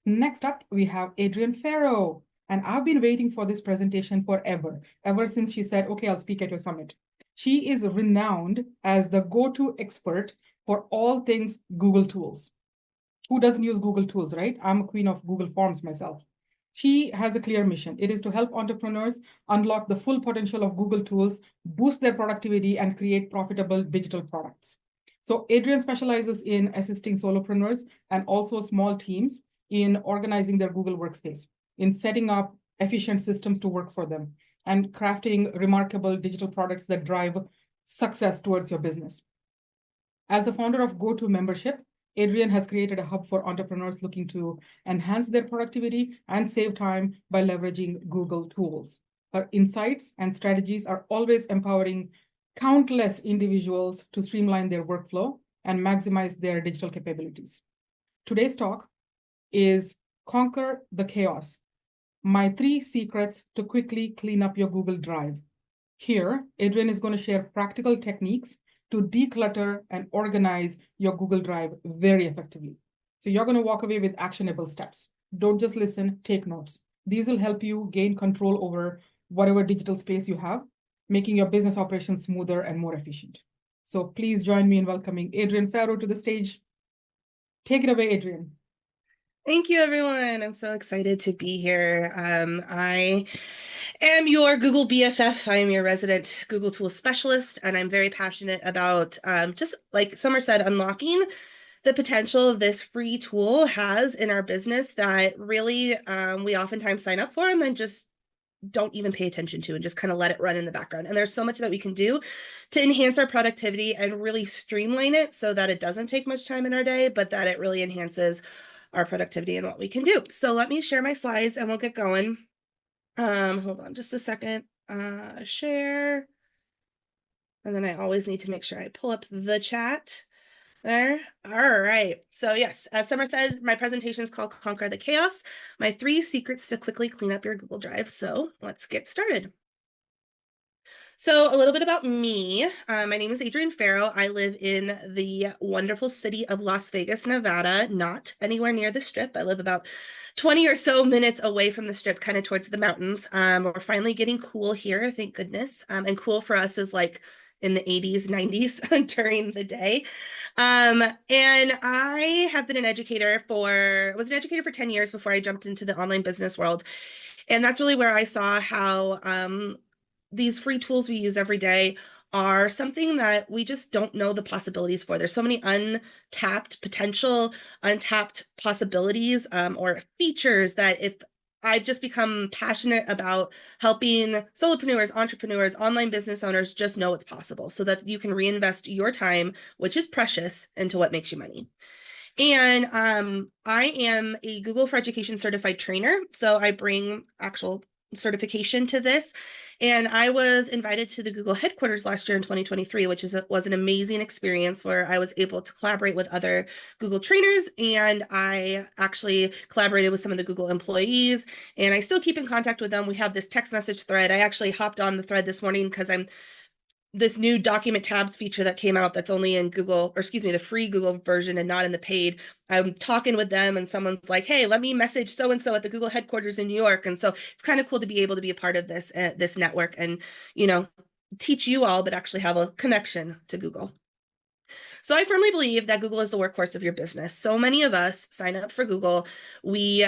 Next up, we have Adrienne Farrow. And I've been waiting for this presentation forever, ever since she said, okay, I'll speak at your summit. She is renowned as the go-to expert for all things Google tools. Who doesn't use Google tools, right? I'm a queen of Google Forms myself. She has a clear mission. It is to help entrepreneurs unlock the full potential of Google tools, boost their productivity, and create profitable digital products. So Adrienne specializes in assisting solopreneurs and also small teams in organizing their Google workspace, in setting up efficient systems to work for them, and crafting remarkable digital products that drive success towards your business. As the founder of GoTo Membership, Adrienne has created a hub for entrepreneurs looking to enhance their productivity and save time by leveraging Google tools. Her insights and strategies are always empowering countless individuals to streamline their workflow and maximize their digital capabilities. Today's talk is Conquer the Chaos: My 3 Secrets to Quickly Clean Up Your Google Drive. Here, Adrienne is going to share practical techniques to declutter and organize your Google Drive very effectively. So you're going to walk away with actionable steps. Don't just listen, take notes. These will help you gain control over whatever digital space you have, making your business operations smoother and more efficient. So please join me in welcoming Adrienne Farrow to the stage. Take it away, Adrienne. Thank you, everyone. I'm so excited to be here. I am your Google BFF. I am your resident Google Tools specialist, and I'm very passionate about just like Summer said, unlocking the potential this free tool has in our business that really we oftentimes sign up for and then just don't even pay attention to and just kind of let it run in the background. And there's so much that we can do to enhance our productivity and really streamline it so that it doesn't take much time in our day, but that it really enhances our productivity and what we can do. So let me share my slides and we'll get going. Hold on just a second. Share. And then I always need to make sure I pull up the chat there. All right. So yes, as Summer said, my presentation is called Conquer the Chaos: My 3 Secrets to Quickly Clean Up Your Google Drive. So let's get started. So a little bit about me. My name is Adrienne Farrow. I live in the wonderful city of Las Vegas, Nevada, not anywhere near the Strip. I live about 20 or so minutes away from the Strip, kind of towards the mountains. We're finally getting cool here, thank goodness. And cool for us is like in the 80s, 90s during the day. And I have been was an educator for 10 years before I jumped into the online business world. And that's really where I saw how these free tools we use every day are something that we just don't know the possibilities for. There's so many untapped potential, untapped possibilities or features that if I've just become passionate about helping solopreneurs, entrepreneurs, online business owners just know it's possible so that you can reinvest your time, which is precious, into what makes you money. And I am a Google for Education certified trainer. So I bring actual certification to this. And I was invited to the Google headquarters last year in 2023, which was an amazing experience where I was able to collaborate with other Google trainers. And I actually collaborated with some of the Google employees, and I still keep in contact with them. We have this text message thread. I actually hopped on the thread this morning because I'm this new document tabs feature that came out that's only in Google, or excuse me, the free Google version and not in the paid. I'm talking with them and someone's like, hey, let me message so-and-so at the Google headquarters in New York. And so it's kind of cool to be able to be a part of this network and, teach you all, but actually have a connection to Google. So I firmly believe that Google is the workhorse of your business. So many of us sign up for Google. We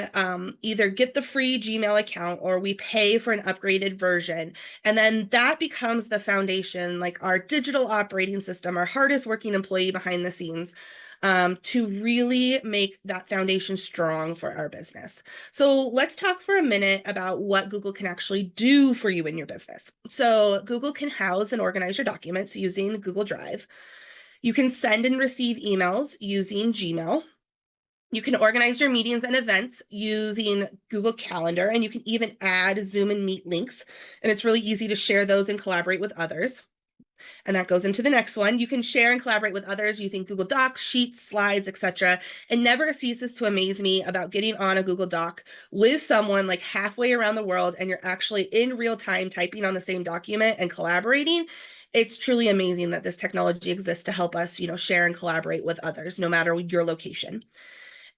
either get the free Gmail account or we pay for an upgraded version. And then that becomes the foundation, like our digital operating system, our hardest working employee behind the scenes, to really make that foundation strong for our business. So let's talk for a minute about what Google can actually do for you in your business. So Google can house and organize your documents using Google Drive. You can send and receive emails using Gmail. You can organize your meetings and events using Google Calendar, and you can even add Zoom and Meet links. And it's really easy to share those and collaborate with others. And that goes into the next one. You can share and collaborate with others using Google Docs, Sheets, Slides, etc. It never ceases to amaze me about getting on a Google Doc with someone like halfway around the world, and you're actually in real time typing on the same document and collaborating. It's truly amazing that this technology exists to help us, share and collaborate with others, no matter your location.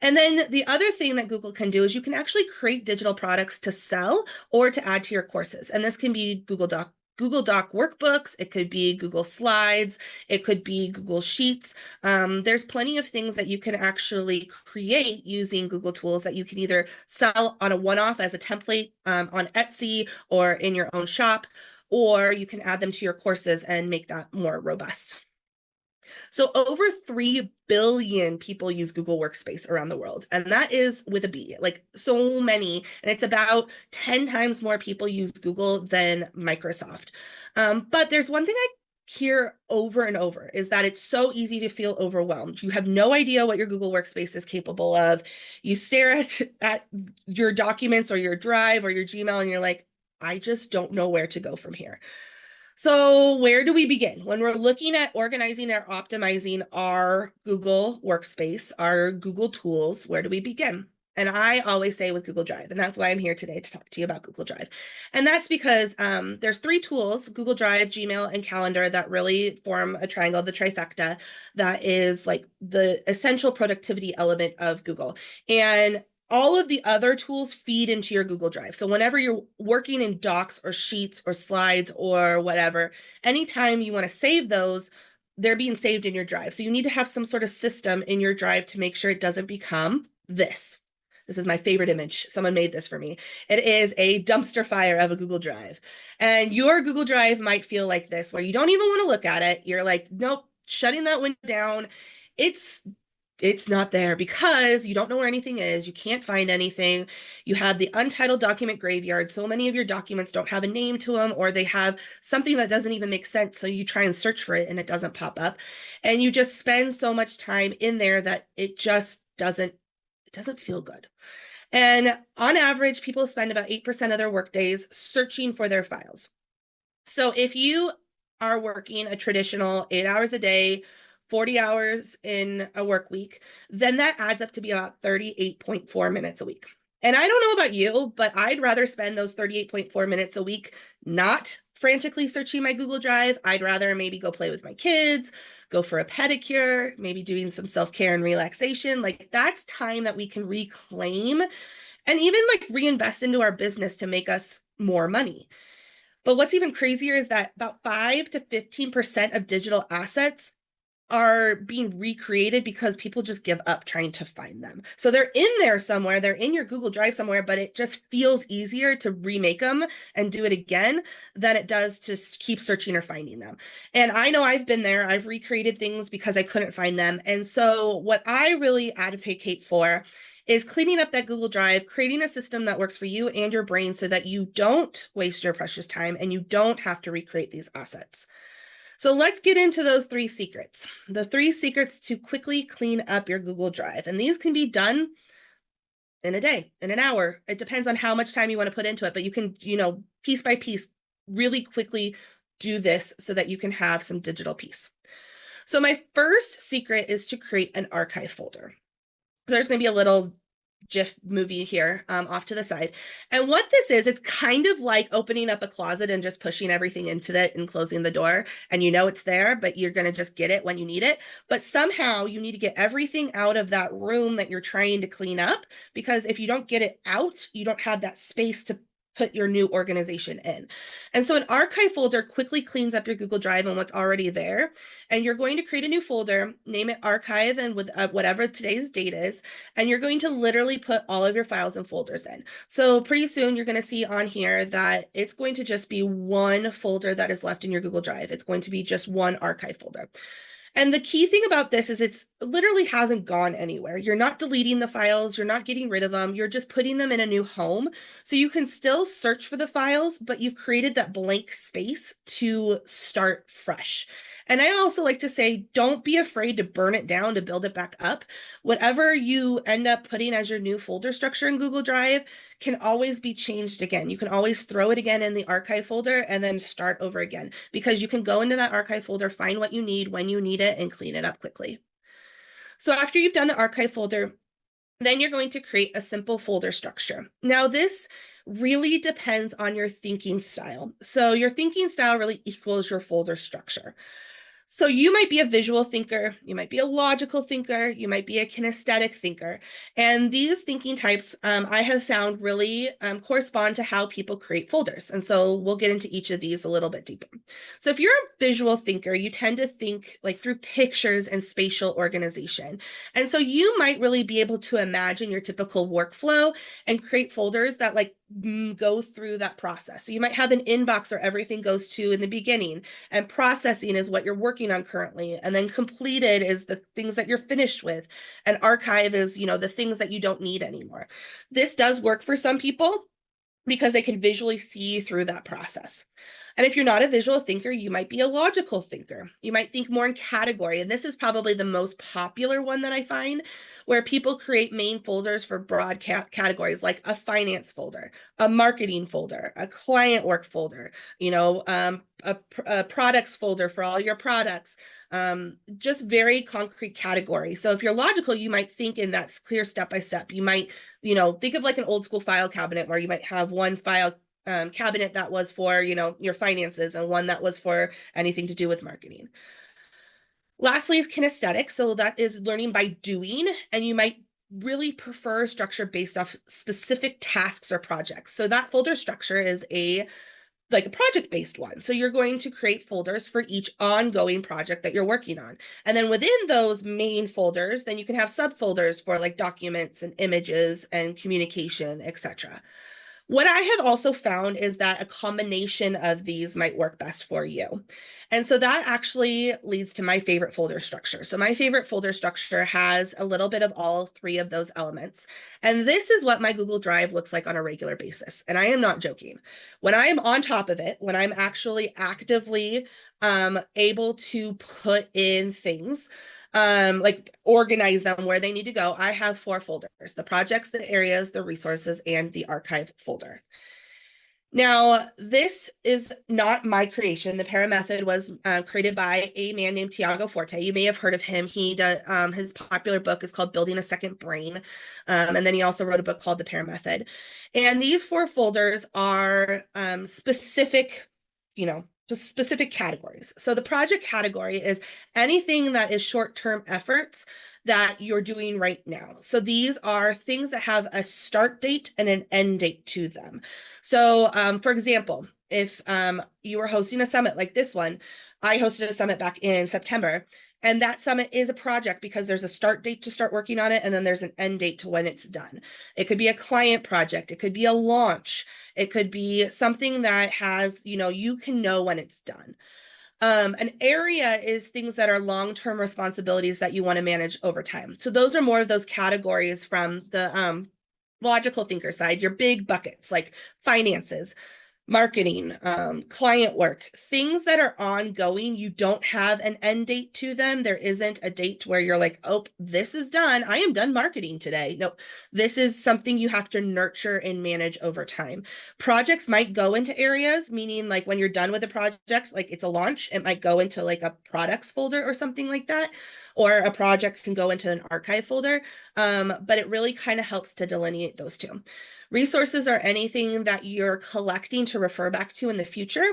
And then the other thing that Google can do is you can actually create digital products to sell or to add to your courses. And this can be Google Doc workbooks, it could be Google Slides, it could be Google Sheets. There's plenty of things that you can actually create using Google tools that you can either sell on a one-off as a template on Etsy or in your own shop, or you can add them to your courses and make that more robust. So over 3 billion people use Google Workspace around the world. And that is with a B, like so many. And it's about 10 times more people use Google than Microsoft. But there's one thing I hear over and over is that it's so easy to feel overwhelmed. You have no idea what your Google Workspace is capable of. You stare at your documents or your Drive or your Gmail and you're like, I just don't know where to go from here. So where do we begin? When we're looking at organizing or optimizing our Google Workspace, our Google tools, where do we begin? And I always say with Google Drive, and that's why I'm here today to talk to you about Google Drive. And that's because there's 3 tools, Google Drive, Gmail, and Calendar, that really form a triangle, the trifecta, that is like the essential productivity element of Google. And all of the other tools feed into your Google Drive. So whenever you're working in docs or sheets or slides or whatever, anytime you want to save those, they're being saved in your drive. So you need to have some sort of system in your drive to make sure it doesn't become this. This is my favorite image. Someone made this for me. It is a dumpster fire of a Google Drive. And your Google Drive might feel like this, where you don't even want to look at it. You're like, nope, shutting that window down. It's not there because you don't know where anything is. You can't find anything. You have the untitled document graveyard. So many of your documents don't have a name to them, or they have something that doesn't even make sense. So you try and search for it and it doesn't pop up. And you just spend so much time in there that it just doesn't feel good. And on average, people spend about 8% of their workdays searching for their files. So if you are working a traditional 8 hours a day, 40 hours in a work week, then that adds up to be about 38.4 minutes a week. And I don't know about you, but I'd rather spend those 38.4 minutes a week not frantically searching my Google Drive. I'd rather maybe go play with my kids, go for a pedicure, maybe doing some self-care and relaxation. Like that's time that we can reclaim and even like reinvest into our business to make us more money. But what's even crazier is that about 5 to 15% of digital assets are being recreated because people just give up trying to find them. So they're in there somewhere, they're in your Google Drive somewhere, but it just feels easier to remake them and do it again than it does to keep searching or finding them. And I know I've been there. I've recreated things because I couldn't find them. And so what I really advocate for is cleaning up that Google Drive, creating a system that works for you and your brain so that you don't waste your precious time and you don't have to recreate these assets. So let's get into those 3 secrets. The 3 secrets to quickly clean up your Google Drive. And these can be done in a day, in an hour. It depends on how much time you want to put into it, but you can, piece by piece, really quickly do this so that you can have some digital peace. So my first secret is to create an archive folder. There's going to be a little GIF movie here off to the side. And what this is, it's kind of like opening up a closet and just pushing everything into it and closing the door. And you know it's there, but you're going to just get it when you need it. But somehow you need to get everything out of that room that you're trying to clean up, because if you don't get it out, you don't have that space to put your new organization in. And so an archive folder quickly cleans up your Google Drive and what's already there. And you're going to create a new folder, name it archive, and with whatever today's date is, and you're going to literally put all of your files and folders in. So pretty soon you're going to see on here that it's going to just be one folder that is left in your Google Drive. It's going to be just one archive folder. And the key thing about this is it's literally hasn't gone anywhere. You're not deleting the files. You're not getting rid of them. You're just putting them in a new home. So you can still search for the files, but you've created that blank space to start fresh. And I also like to say, don't be afraid to burn it down to build it back up. Whatever you end up putting as your new folder structure in Google Drive can always be changed again. You can always throw it again in the archive folder and then start over again, because you can go into that archive folder, find what you need when you need it, and clean it up quickly. So after you've done the archive folder, then you're going to create a simple folder structure. Now, this really depends on your thinking style. So your thinking style really equals your folder structure. So you might be a visual thinker, you might be a logical thinker, you might be a kinesthetic thinker. And these thinking types, I have found really correspond to how people create folders. And so we'll get into each of these a little bit deeper. So if you're a visual thinker, you tend to think like through pictures and spatial organization. And so you might really be able to imagine your typical workflow and create folders that like go through that process. So you might have an inbox where everything goes to in the beginning, and processing is what you're working on currently, and then completed is the things that you're finished with, and archive is, the things that you don't need anymore. This does work for some people because they can visually see through that process. And if you're not a visual thinker, you might be a logical thinker. You might think more in category. And this is probably the most popular one that I find, where people create main folders for broad categories like a finance folder, a marketing folder, a client work folder, a products folder for all your products, just very concrete category. So if you're logical, you might think in that clear step by step. You might, think of like an old school file cabinet where you might have one file cabinet that was for, your finances, and one that was for anything to do with marketing. Lastly is kinesthetic. So that is learning by doing, and you might really prefer structure based off specific tasks or projects. So that folder structure is a project-based one. So you're going to create folders for each ongoing project that you're working on. And then within those main folders, then you can have subfolders for like documents and images and communication, etc. What I have also found is that a combination of these might work best for you. And so that actually leads to my favorite folder structure. So my favorite folder structure has a little bit of all three of those elements. And this is what my Google Drive looks like on a regular basis. And I am not joking. When I am on top of it, when I'm actually actively able to put in things, like organize them where they need to go, I have 4 folders: the projects, the areas, the resources, and the archive folder. Now, this is not my creation. The Para method was created by a man named Tiago Forte. You may have heard of him. He does, his popular book is called Building a Second Brain. And then he also wrote a book called The Para Method. And these 4 folders are specific, specific categories. So the project category is anything that is short-term efforts that you're doing right now. So these are things that have a start date and an end date to them. So for example, if you were hosting a summit like this one, I hosted a summit back in September, and that summit is a project because there's a start date to start working on it, and then there's an end date to when it's done. It could be a client project, it could be a launch, it could be something that has, you can know when it's done. An area is things that are long-term responsibilities that you want to manage over time. So those are more of those categories from the logical thinker side, your big buckets like finances, marketing, client work, things that are ongoing. You don't have an end date to them. There isn't a date where you're like, oh, this is done. I am done marketing today. No, this is something you have to nurture and manage over time. Projects might go into areas, meaning like when you're done with a project, like it's a launch, it might go into like a products folder or something like that, or a project can go into an archive folder. But it really kind of helps to delineate those two. Resources are anything that you're collecting to refer back to in the future.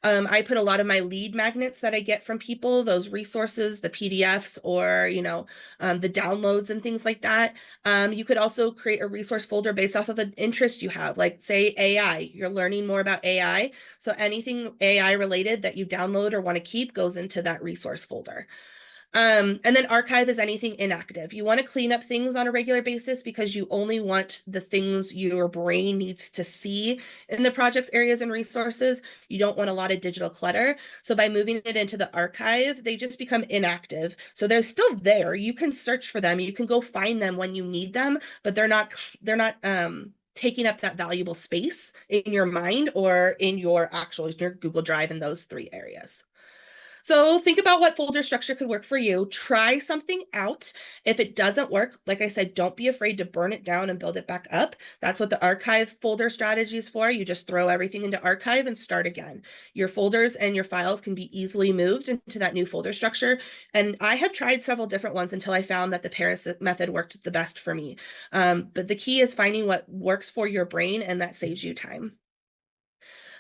I put a lot of my lead magnets that I get from people, those resources, the PDFs, or, the downloads and things like that. You could also create a resource folder based off of an interest you have, like say AI, you're learning more about AI. So anything AI related that you download or want to keep goes into that resource folder. And then archive is anything inactive. You want to clean up things on a regular basis because you only want the things your brain needs to see in the project's areas and resources. You don't want a lot of digital clutter. So by moving it into the archive, they just become inactive. So they're still there. You can search for them. You can go find them when you need them, but they're not taking up that valuable space in your mind or in your Google Drive in those 3 areas. So think about what folder structure could work for you. Try something out. If it doesn't work, like I said, don't be afraid to burn it down and build it back up. That's what the archive folder strategy is for. You just throw everything into archive and start again. Your folders and your files can be easily moved into that new folder structure. And I have tried several different ones until I found that the Paris method worked the best for me. But the key is finding what works for your brain, and that saves you time.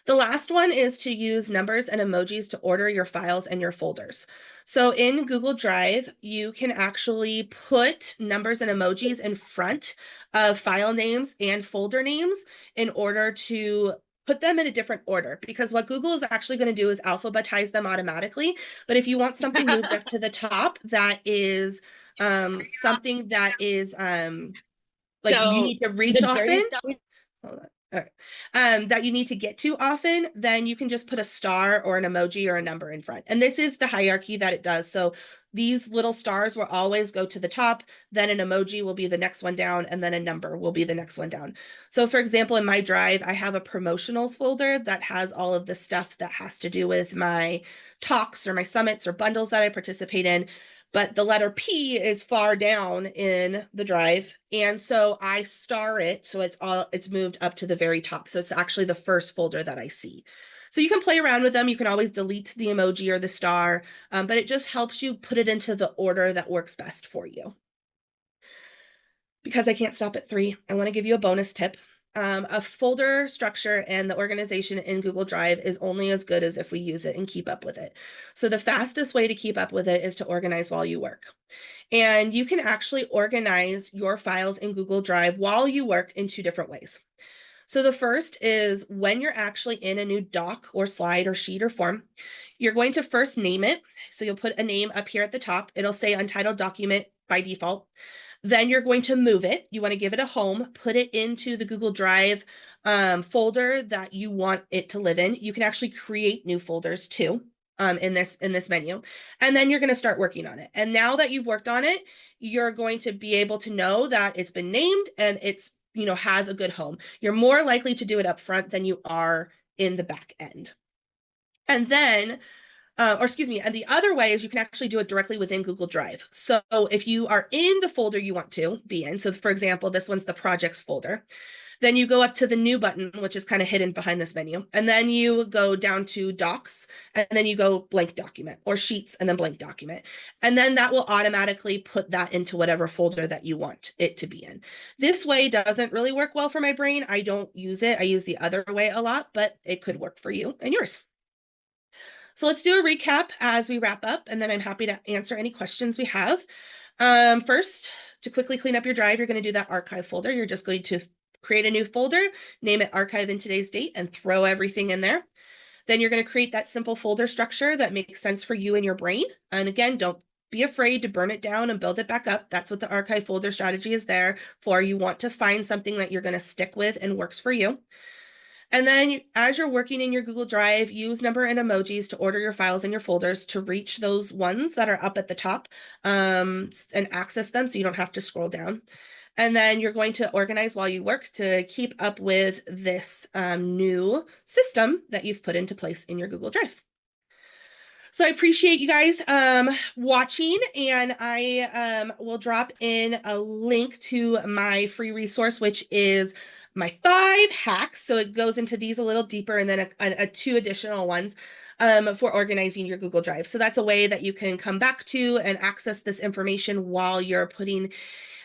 The last one is to use numbers and emojis to order your files and your folders. So in Google Drive, you can actually put numbers and emojis in front of file names and folder names in order to put them in a different order, because what Google is actually going to do is alphabetize them automatically. But if you want something moved up to the top, that is something that is like you need to reach often. Hold on. All right. That you need to get to often, then you can just put a star or an emoji or a number in front. And this is the hierarchy that it does. So these little stars will always go to the top, then an emoji will be the next one down, and then a number will be the next one down. So for example, in my drive, I have a promotionals folder that has all of the stuff that has to do with my talks or my summits or bundles that I participate in. But the letter P is far down in the drive. And so I star it. So it's moved up to the very top. So it's actually the first folder that I see. So you can play around with them. You can always delete the emoji or the star, but it just helps you put it into the order that works best for you. Because I can't stop at 3, I want to give you a bonus tip. A folder structure and the organization in Google Drive is only as good as if we use it and keep up with it. So the fastest way to keep up with it is to organize while you work. And you can actually organize your files in Google Drive while you work in 2 different ways. So the first is when you're actually in a new doc or slide or sheet or form, you're going to first name it. So you'll put a name up here at the top. It'll say Untitled Document by default. Then you're going to move it. You want to give it a home, put it into the Google Drive folder that you want it to live in. You can actually create new folders too in this menu. And then you're going to start working on it. And now that you've worked on it, you're going to be able to know that it's been named and it's, has a good home. You're more likely to do it up front than you are in the back end. And then and the other way is you can actually do it directly within Google Drive. So if you are in the folder you want to be in, so for example, this one's the projects folder, then you go up to the new button, which is kind of hidden behind this menu. And then you go down to docs, and then you go blank document, or sheets and then blank document. And then that will automatically put that into whatever folder that you want it to be in. This way doesn't really work well for my brain. I don't use it. I use the other way a lot, but it could work for you and yours. So let's do a recap as we wrap up, and then I'm happy to answer any questions we have. First, to quickly clean up your drive, you're going to do that archive folder. You're just going to create a new folder, name it archive in today's date, and throw everything in there. Then you're going to create that simple folder structure that makes sense for you and your brain. And again, don't be afraid to burn it down and build it back up. That's what the archive folder strategy is there for. You want to find something that you're going to stick with and works for you. And then as you're working in your Google Drive, use number and emojis to order your files and your folders to reach those ones that are up at the top and access them so you don't have to scroll down. And then you're going to organize while you work to keep up with this new system that you've put into place in your Google Drive. So I appreciate you guys watching, and I will drop in a link to my free resource, which is my 5 hacks. So it goes into these a little deeper, and then a 2 additional ones for organizing your Google Drive. So that's a way that you can come back to and access this information while you're putting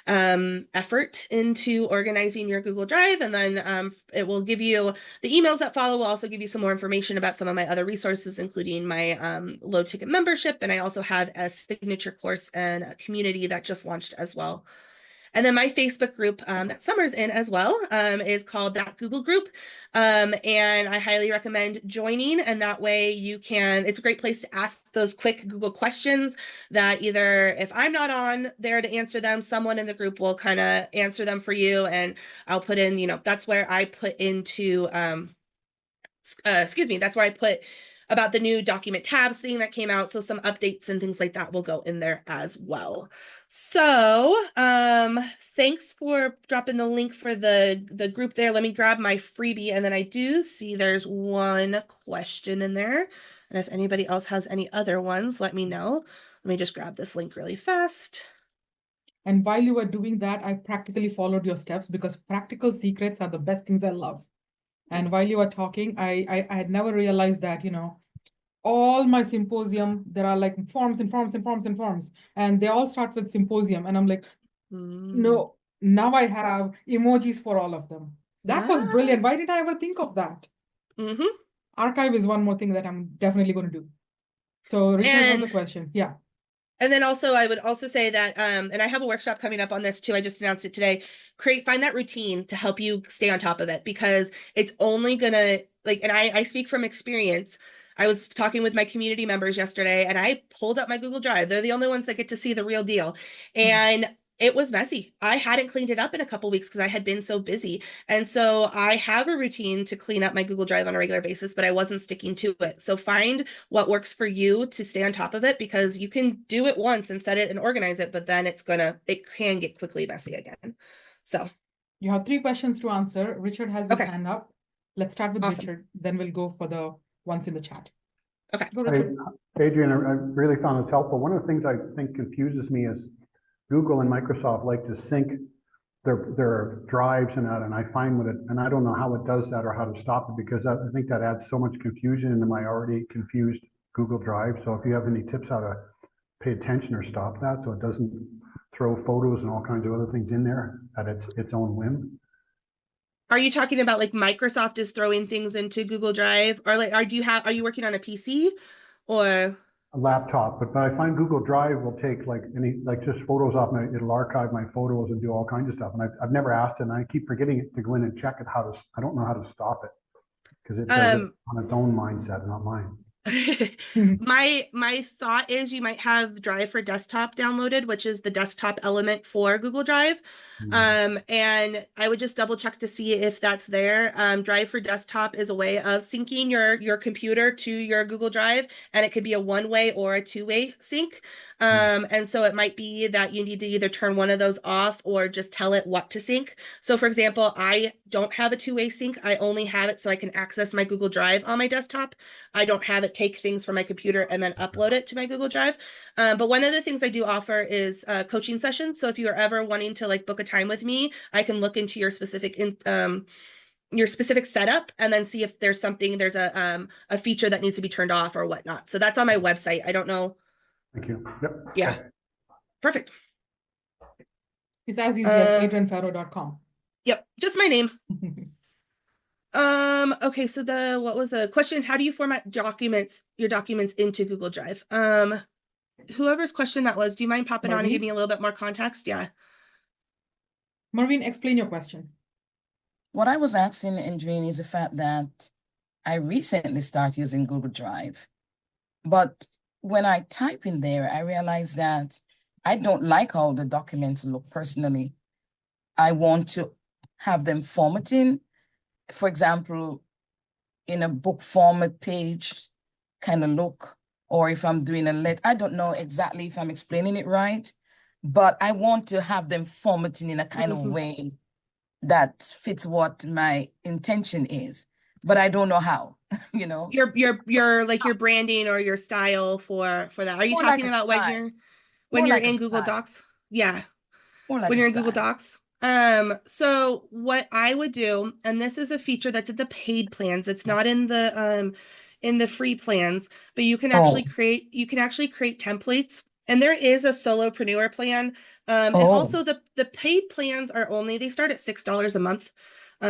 effort into organizing your Google Drive. And then it will give you the emails that follow will also give you some more information about some of my other resources, including my low ticket membership. And I also have a signature course and a community that just launched as well. And then my Facebook group that Summer's in as well is called That Google Group. And I highly recommend joining. And that way you can, it's a great place to ask those quick Google questions that either if I'm not on there to answer them, someone in the group will kind of answer them for you. And I'll put in, that's where I put into, that's where I put about the new document tabs thing that came out. So some updates and things like that will go in there as well. So thanks for dropping the link for the group there. Let me grab my freebie. And then I do see there's one question in there. And if anybody else has any other ones, let me know. Let me just grab this link really fast. And while you were doing that, I practically followed your steps because practical secrets are the best things I love. And while you were talking, I had never realized that, all my Symposium, there are like forms and forms and forms and forms, and they all start with Symposium. And I'm like, no, now I have emojis for all of them. That was brilliant. Why did I ever think of that? archive is one more thing that I'm definitely going to do. So Richard has a And question. Yeah. And then also, I would also say that, and I have a workshop coming up on this too. I just announced it today. Find that routine to help you stay on top of it, because it's only gonna like, and I speak from experience. I was talking with my community members yesterday and I pulled up my Google Drive. They're the only ones that get to see the real deal. And it was messy. I hadn't cleaned it up in a couple weeks because I had been so busy. And so I have a routine to clean up my Google Drive on a regular basis, but I wasn't sticking to it. So find what works for you to stay on top of it, because you can do it once and set it and organize it, but then it can get quickly messy again. So You have 3 questions to answer. Richard has his okay, hand up. Let's start with awesome. Richard, then we'll go for the ones in the chat. Okay. Go, Richard. Adrienne, I really found this helpful. One of the things I think confuses me is Google and Microsoft like to sync their drives and that, and I find and I don't know how it does that or how to stop it, because I think that adds so much confusion into my already confused Google Drive. So if you have any tips how to pay attention or stop that so it doesn't throw photos and all kinds of other things in there at its own whim. Are you talking about like Microsoft is throwing things into Google Drive, or like are you working on a PC or a laptop, but I find Google Drive will take like just photos off my, it'll archive my photos and do all kinds of stuff. And I've never asked it, and I keep forgetting it to go in and check it I don't know how to stop it, because it does it on its own mindset, not mine. my thought is you might have Drive for Desktop downloaded, which is the desktop element for Google Drive. And I would just double check to see if that's there. Drive for Desktop is a way of syncing your computer to your Google Drive, and it could be a one-way or a two-way sync. And so it might be that you need to either turn one of those off or just tell it what to sync. So for example, I don't have a two-way sync. I only have it so I can access my Google Drive on my desktop. I don't have it take things from my computer and then upload it to my Google Drive. But one of the things I do offer is coaching sessions. So if you are ever wanting to like book a time with me, I can look into your specific setup and then see if there's a feature that needs to be turned off or whatnot. So that's on my website. I don't know. Thank you. Yep. Yeah. Okay. Perfect. It's as easy as adriennefarrow.com. Yep. Just my name. Okay, so what was the question is, how do you format your documents into Google Drive? Whoever's question that was, do you mind popping on and give me a little bit more context? Yeah. Marvin, explain your question. What I was asking, Adrienne, is the fact that I recently started using Google Drive, but when I type in there, I realize that I don't like how the documents look personally. I want to have them formatting. For example, in a book format page kind of look, or if I'm doing a letter, I don't know exactly if I'm explaining it right, but I want to have them formatting in a kind of way that fits what my intention is, but I don't know how, you know. Your like your branding or your style for that. Are you talking about when you're in Google Docs? Yeah. When you're in Google Docs. So what I would do, and this is a feature that's in the paid plans, it's not in the free plans, but you can actually create templates, and there is a solopreneur plan. And also the paid plans they start at $6 a month.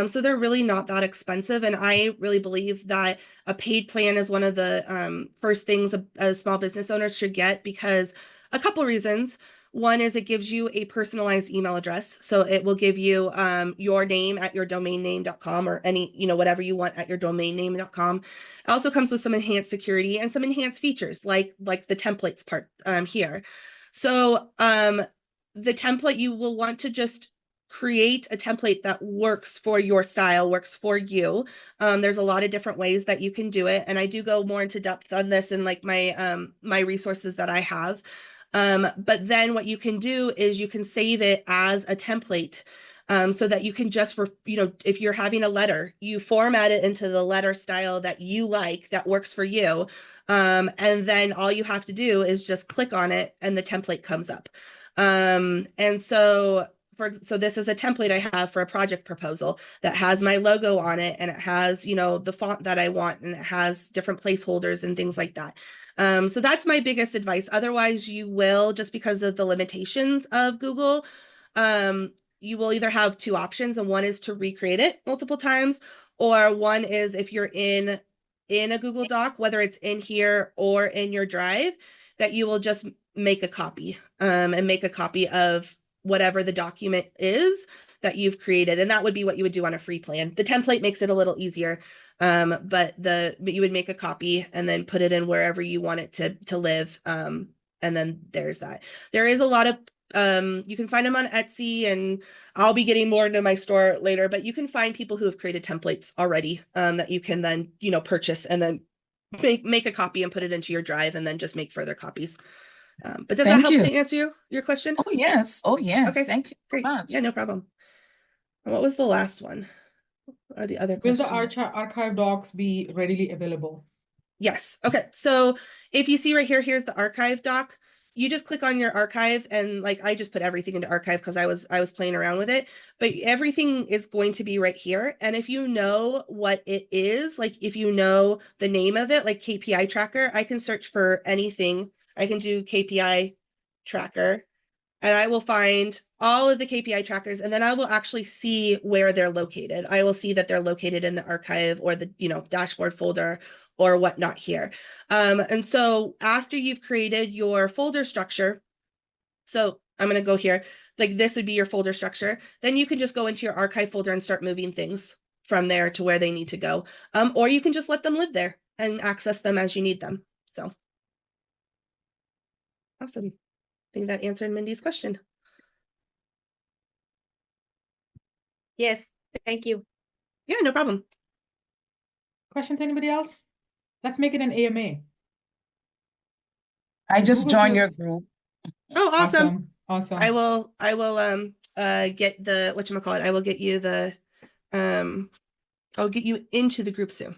So they're really not that expensive. And I really believe that a paid plan is one of the first things a small business owners should get, because a couple reasons. One is it gives you a personalized email address. So it will give you your name at your domainname.com, or any, whatever you want at your domainname.com. It also comes with some enhanced security and some enhanced features like the templates part here. So the template, you will want to just create a template that works for your style, works for you. There's a lot of different ways that you can do it. And I do go more into depth on this in like my resources that I have. But then what you can do is you can save it as a template, so that you can just, if you're having a letter, you format it into the letter style that you like, that works for you. And then all you have to do is just click on it and the template comes up. And so this is a template I have for a project proposal that has my logo on it, and it has, the font that I want, and it has different placeholders and things like that. So that's my biggest advice. Otherwise, you will, just because of the limitations of Google, you will either have two options, and one is to recreate it multiple times, or one is if you're in in a Google Doc, whether it's in here or in your drive, that you will just make a copy and make a copy of whatever the document is that you've created. And that would be what you would do on a free plan. The template makes it a little easier, but you would make a copy and then put it in wherever you want it to live. And then there's that. There is a lot of you can find them on Etsy, and I'll be getting more into my store later, but you can find people who have created templates already that you can then, purchase and then make a copy and put it into your drive and then just make further copies. But does that help to answer your question? Oh, yes. Oh, yes. Okay. Thank you Great. so much. Yeah, no problem. What was the last one? Or the other Will question? the archive docs be readily available? Yes. Okay. So if you see right here, here's the archive doc. You just click on your archive, and like I just put everything into archive because I was playing around with it, but everything is going to be right here. And if you know what it is, like if you know the name of it, like KPI tracker, I can search for anything. I can do KPI tracker, and I will find all of the KPI trackers, and then I will actually see where they're located. I will see that they're located in the archive or the dashboard folder or whatnot here. And so after you've created your folder structure, so I'm going to go here, like this would be your folder structure, then you can just go into your archive folder and start moving things from there to where they need to go. Or you can just let them live there and access them as you need them. So awesome. I think that answered Mindy's question. Yes, thank you. Yeah, no problem. Questions, anybody else? Let's make it an AMA. I just Google joined your Plus. group. Oh, awesome. Awesome. I will get the whatchamacallit. I will get you the I'll get you into the group soon.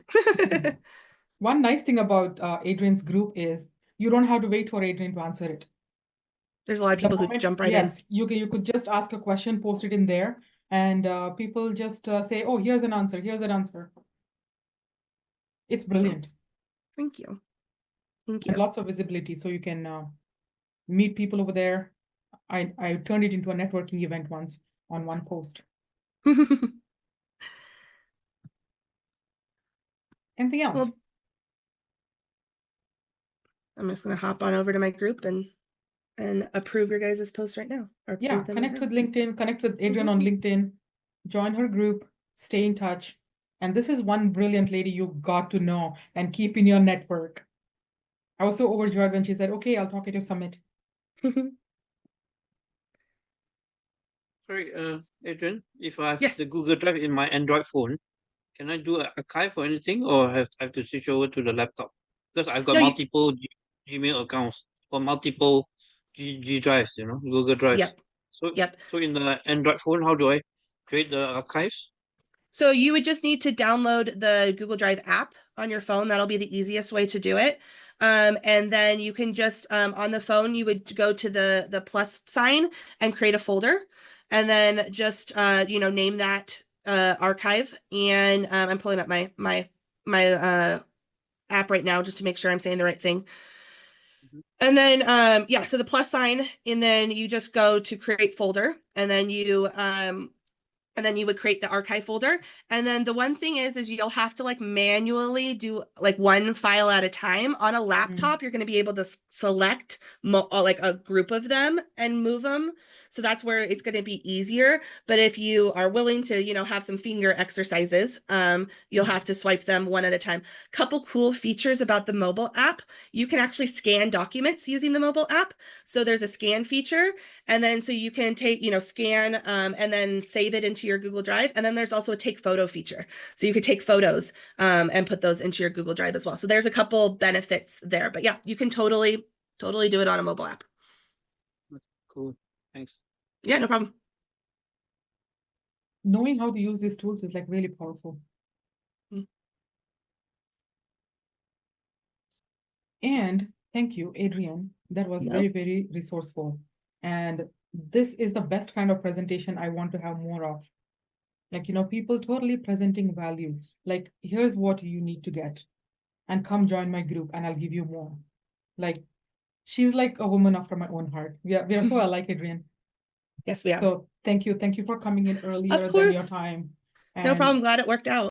One nice thing about Adrienne's group is you don't have to wait for Adrienne to answer it. There's a lot of people who jump right in. Yes, you could just ask a question, post it in there, and people just say, oh, here's an answer, here's an answer. It's brilliant. Thank you. Thank you. And lots of visibility, so you can meet people over there. I turned it into a networking event once on one post. Anything else? Well, I'm just going to hop on over to my group and approve your guys' post right now. Yeah, connect with LinkedIn, connect with Adrienne on LinkedIn, join her group, stay in touch. And this is one brilliant lady you got to know and keep in your network. I was so overjoyed when she said, okay, I'll talk at your summit. Sorry, Adrienne, if I have Yes. the Google Drive in my Android phone, can I do an archive or anything, or I have to switch over to the laptop? Because I've got multiple Gmail accounts or multiple G drives, Google Drives. Yep. So in the Android phone, how do I create the archives? So you would just need to download the Google Drive app on your phone. That'll be the easiest way to do it. And then you can just on the phone, you would go to the plus sign and create a folder, and then just name that archive. And I'm pulling up my app right now just to make sure I'm saying the right thing. And then so the plus sign, and then you just go to create folder, and then you would create the archive folder. And then the one thing is you'll have to like manually do like one file at a time. On a laptop, you're going to be able to select like a group of them and move them. So that's where it's going to be easier. But if you are willing to, have some finger exercises, you'll have to swipe them one at a time. Couple cool features about the mobile app. You can actually scan documents using the mobile app. So there's a scan feature. And then so you can take, scan and then save it into your Google Drive. And then there's also a take photo feature. So you could take photos and put those into your Google Drive as well. So there's a couple benefits there. But yeah, you can totally do it on a mobile app. Cool. Thanks. Yeah, no problem. Knowing how to use these tools is like really powerful. And thank you, Adrienne. That was very, very resourceful. And this is the best kind of presentation I want to have more of. Like, people totally presenting value. Like, here's what you need to get. And come join my group and I'll give you more. Like, she's like a woman after my own heart. We are so alike, Adrienne. Yes, we are. So thank you. Thank you for coming in earlier than your time. No problem. Glad it worked out.